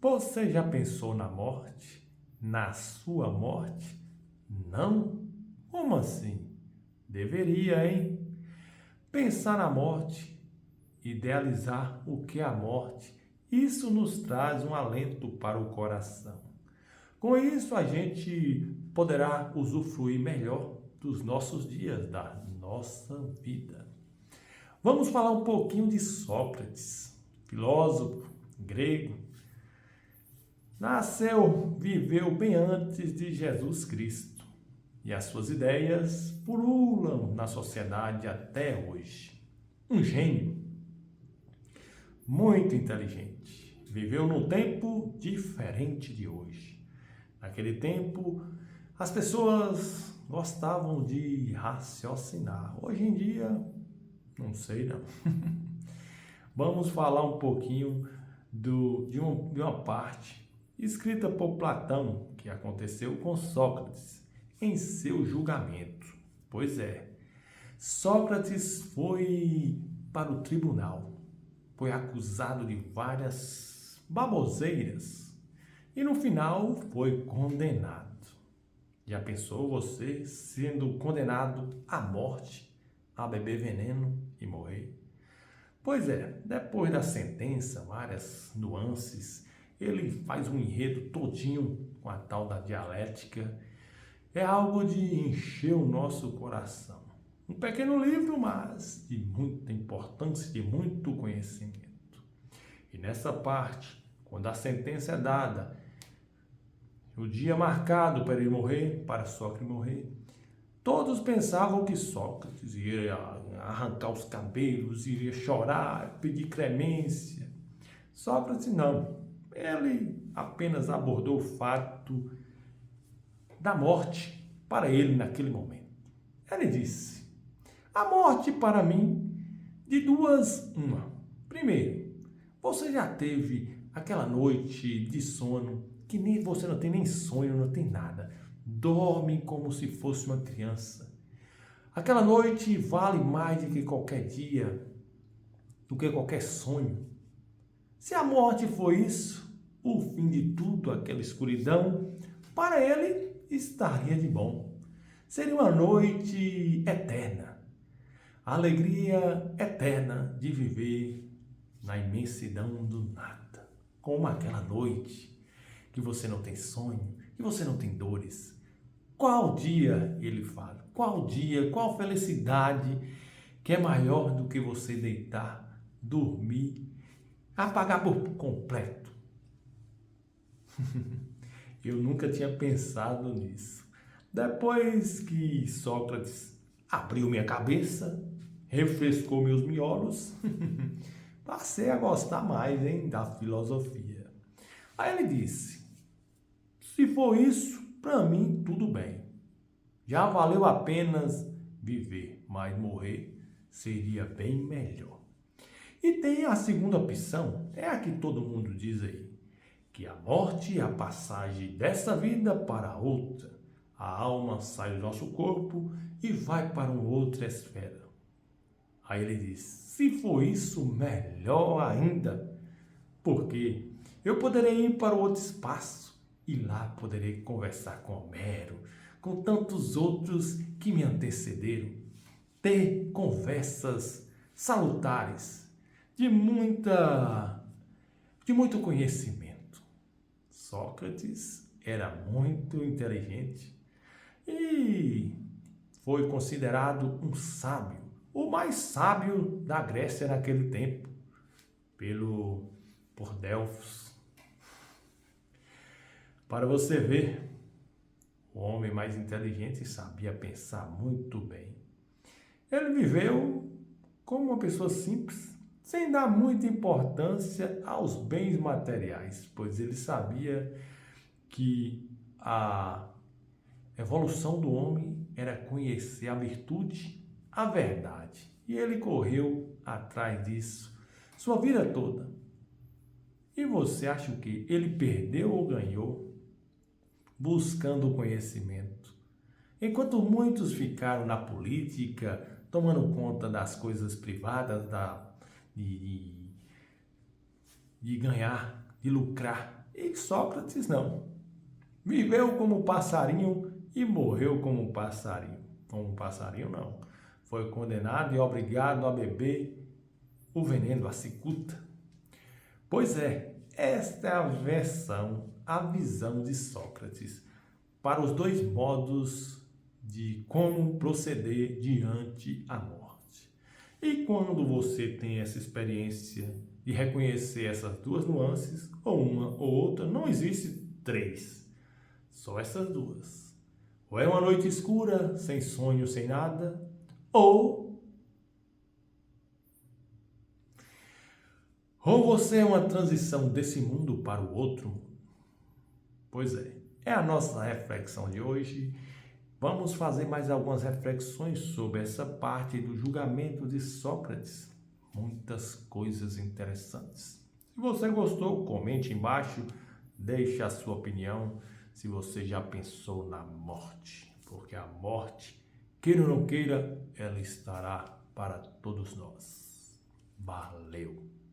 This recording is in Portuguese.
Você já pensou na morte? Na sua morte? Não? Como assim? Deveria, hein? Pensar na morte, idealizar o que é a morte, isso nos traz um alento para o coração. Com isso, a gente poderá usufruir melhor dos nossos dias, da nossa vida. Vamos falar um pouquinho de Sócrates, filósofo grego. Nasceu, viveu bem antes de Jesus Cristo e as suas ideias pululam na sociedade até hoje. Um gênio, muito inteligente, viveu num tempo diferente de hoje. Naquele tempo, as pessoas gostavam de raciocinar. Hoje em dia, não sei não. Vamos falar um pouquinho de uma parte escrita por Platão, que aconteceu com Sócrates em seu julgamento. Pois é, Sócrates foi para o tribunal, foi acusado de várias baboseiras e no final foi condenado. Já pensou você sendo condenado à morte, a beber veneno e morrer? Pois é, depois da sentença, várias nuances, ele faz um enredo todinho com a tal da dialética. É algo de encher o nosso coração. Um pequeno livro, mas de muita importância, de muito conhecimento. E nessa parte, quando a sentença é dada, o dia marcado para ele morrer, para Sócrates morrer, todos pensavam que Sócrates iria arrancar os cabelos, iria chorar, pedir clemência. Sócrates não. Ele apenas abordou o fato da morte para ele naquele momento. Ele disse: a morte para mim, de duas, uma. Primeiro, você já teve aquela noite de sono que nem você não tem nem sonho, não tem nada. Dorme como se fosse uma criança. Aquela noite vale mais do que qualquer dia, do que qualquer sonho. Se a morte foi isso, o fim de tudo, aquela escuridão, para ele estaria de bom. Seria uma noite eterna, a alegria eterna de viver na imensidão do nada, como aquela noite que você não tem sonho, que você não tem dores. Qual dia, ele fala, qual dia, qual felicidade que é maior do que você deitar, dormir, apagar por completo? Eu nunca tinha pensado nisso. Depois que Sócrates abriu minha cabeça, refrescou meus miolos, passei a gostar mais, da filosofia. Aí ele disse: se for isso, para mim tudo bem. Já valeu a pena viver, mas morrer seria bem melhor. E tem a segunda opção, é a que todo mundo diz aí, que a morte é a passagem dessa vida para outra. A alma sai do nosso corpo e vai para uma outra esfera. Aí ele diz: se for isso, melhor ainda, porque eu poderei ir para outro espaço e lá poderei conversar com Homero, com tantos outros que me antecederam, ter conversas salutares, de muito conhecimento. Sócrates era muito inteligente e foi considerado um sábio, o mais sábio da Grécia naquele tempo, por Delfos. Para você ver, o homem mais inteligente sabia pensar muito bem. Ele viveu como uma pessoa simples, sem dar muita importância aos bens materiais, pois ele sabia que a evolução do homem era conhecer a virtude, a verdade. E ele correu atrás disso sua vida toda. E você acha o quê? Ele perdeu ou ganhou buscando o conhecimento? Enquanto muitos ficaram na política, tomando conta das coisas privadas, de ganhar, de lucrar E Sócrates não. Viveu como passarinho e morreu como passarinho. Como passarinho não. Foi condenado e obrigado a beber o veneno, a cicuta. Pois é, esta é a visão de Sócrates para os dois modos de como proceder diante a morte. E quando você tem essa experiência de reconhecer essas duas nuances, ou uma ou outra, não existe três, só essas duas. Ou é uma noite escura, sem sonho, sem nada, ou você é uma transição desse mundo para o outro. Pois é a nossa reflexão de hoje. Vamos fazer mais algumas reflexões sobre essa parte do julgamento de Sócrates. Muitas coisas interessantes. Se você gostou, comente embaixo, deixe a sua opinião se você já pensou na morte, porque a morte, queira ou não queira, ela estará para todos nós. Valeu!